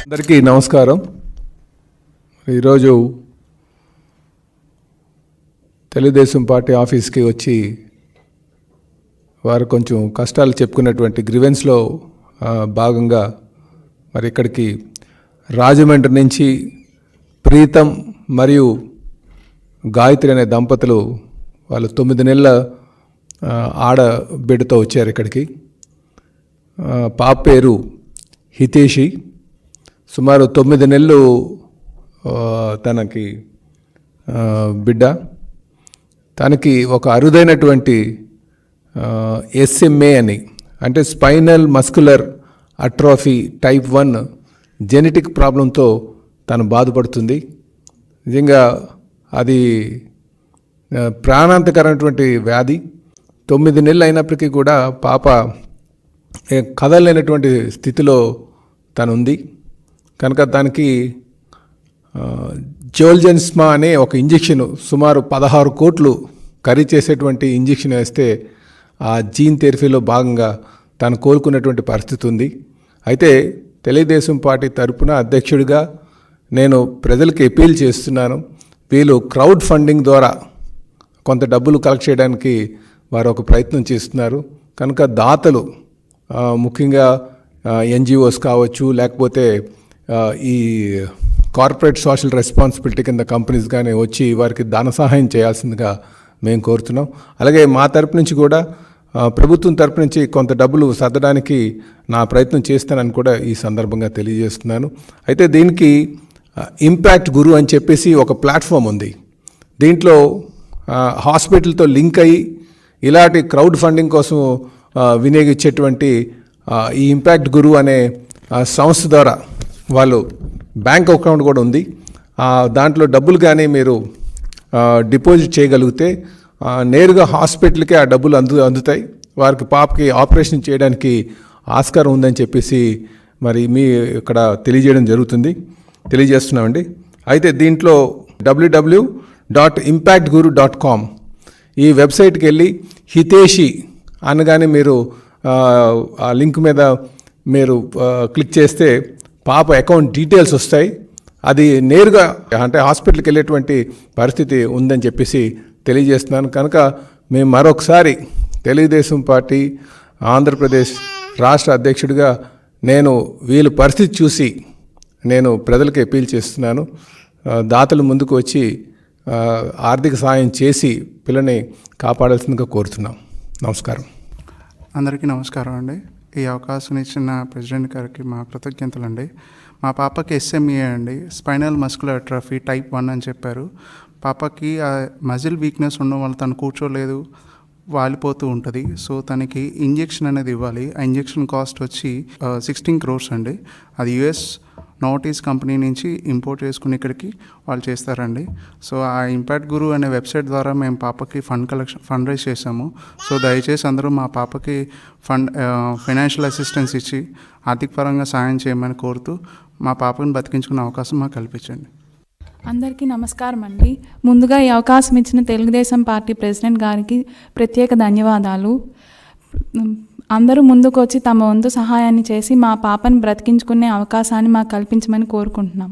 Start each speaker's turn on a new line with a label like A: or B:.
A: అందరికీ నమస్కారం. ఈరోజు తెలుగుదేశం పార్టీ ఆఫీస్కి వచ్చి వారు కొంచెం కష్టాలు చెప్పుకున్నటువంటి గ్రీవెన్స్లో భాగంగా మరి ఇక్కడికి రాజమండ్రి నుంచి ప్రీతం మరియు గాయత్రి అనే దంపతులు వాళ్ళు 9 నెలల ఆడబిడ్డతో వచ్చారు ఇక్కడికి. పాప పేరు హితేషి. సుమారు 9 నెలలు తనకి బిడ్డ. తనకి ఒక అరుదైనటువంటి SMA అని, అంటే spinal muscular atrophy type 1 genetic ప్రాబ్లంతో తను బాధపడుతుంది. నిజంగా అది ప్రాణాంతకరమైనటువంటి వ్యాధి. 9 నెలలు అయినప్పటికీ కూడా పాప కదలలేనటువంటి స్థితిలో తనుంది. కనుక దానికి జోల్జెన్స్మా అనే ఒక ఇంజెక్షన్ సుమారు 16 కోట్లు ఖరీదు చేసేటువంటి ఇంజెక్షన్ వేస్తే ఆ జీన్ థెరపీలో భాగంగా తను కోలుకున్నటువంటి పరిస్థితి ఉంది. అయితే తెలుగుదేశం పార్టీ తరపున అధ్యక్షుడిగా నేను ప్రజలకు అపీల్ చేస్తున్నాను. వీళ్ళు క్రౌడ్ ఫండింగ్ ద్వారా కొంత డబ్బులు కలెక్ట్ చేయడానికి వారు ఒక ప్రయత్నం చేస్తున్నారు. కనుక దాతలు ముఖ్యంగా NGOs కావచ్చు, లేకపోతే ఈ కార్పొరేట్ సోషల్ రెస్పాన్సిబిలిటీ కింద కంపెనీస్ కానీ వచ్చి వారికి ధన సహాయం చేయాల్సిందిగా మేము కోరుతున్నాం. అలాగే మా తరపు నుంచి కూడా ప్రభుత్వం తరపు నుంచి కొంత డబ్బులు సర్దడానికి నా ప్రయత్నం చేస్తానని కూడా ఈ సందర్భంగా తెలియజేస్తున్నాను. అయితే దీనికి ఇంపాక్ట్ గురు అని చెప్పేసి ఒక ప్లాట్ఫామ్ ఉంది. దీంట్లో హాస్పిటల్తో లింక్ అయ్యి ఇలాంటి క్రౌడ్ ఫండింగ్ కోసం వినియోగించేటువంటి ఈ ఇంపాక్ట్ గురు అనే సంస్థ ద్వారా వాళ్ళు బ్యాంక్ అకౌంట్ కూడా ఉంది. దాంట్లో డబ్బులు కానీ మీరు డిపాజిట్ చేయగలిగితే నేరుగా హాస్పిటల్కి ఆ డబ్బులు అందుతాయి. వారికి పాపకి ఆపరేషన్ చేయడానికి ఆస్కారం ఉందని చెప్పేసి మరి మీ ఇక్కడ తెలియజేస్తున్నామండి. అయితే దీంట్లో www.impactguru.com ఈ వెబ్సైట్కి వెళ్ళి హితేషి అనగానే మీరు ఆ లింక్ మీద మీరు క్లిక్ చేస్తే పాప అకౌంట్ డీటెయిల్స్ వస్తాయి. అది నేరుగా అంటే హాస్పిటల్కి వెళ్ళేటువంటి పరిస్థితి ఉందని చెప్పేసి తెలియజేస్తున్నాను. కనుక మేము మరొకసారి తెలుగుదేశం పార్టీ ఆంధ్రప్రదేశ్ రాష్ట్ర అధ్యక్షుడిగా నేను వీళ్ళ పరిస్థితి చూసి నేను ప్రజలకు అపీల్ చేస్తున్నాను. దాతలు ముందుకు వచ్చి ఆర్థిక సాయం చేసి పిల్లని కాపాడాల్సిందిగా కోరుతున్నాం. నమస్కారం.
B: అందరికీ నమస్కారం అండి. ఈ అవకాశం ఇచ్చిన ప్రెసిడెంట్ గారికి మా కృతజ్ఞతలు అండి. మా పాపకి SMA అండి, స్పైనల్ మస్కులర్ అట్రోఫీ టైప్ 1 అని చెప్పారు. పాపకి మజిల్ వీక్నెస్ ఉండడం వల్ల తను కూర్చోలేదు, వాలిపోతూ ఉంటుంది. సో తనకి ఇంజెక్షన్ అనేది ఇవ్వాలి. ఆ ఇంజెక్షన్ కాస్ట్ వచ్చి 16 crores అండి. అది US నోటీస్ కంపెనీ నుంచి ఇంపోర్ట్ చేసుకుని ఇక్కడికి వాళ్ళు చేస్తారండి. సో ఆ ఇంపాక్ట్ గురు అనే వెబ్సైట్ ద్వారా మేము పాపకి ఫండ్ రైజ్ చేసాము. సో దయచేసి అందరూ మా పాపకి ఫైనాన్షియల్ అసిస్టెన్స్ ఇచ్చి ఆర్థిక పరంగా సాయం చేయమని కోరుతూ మా పాపని బతికించుకునే అవకాశం మాకు కల్పించండి.
C: అందరికీ నమస్కారం అండి. ముందుగా ఈ అవకాశం ఇచ్చిన తెలుగుదేశం పార్టీ ప్రెసిడెంట్ గారికి ప్రత్యేక ధన్యవాదాలు. అందరూ ముందుకు వచ్చి తమ వంతు సహాయాన్ని చేసి మా పాపను బ్రతికించుకునే అవకాశాన్ని మాకు కల్పించమని కోరుకుంటున్నాం.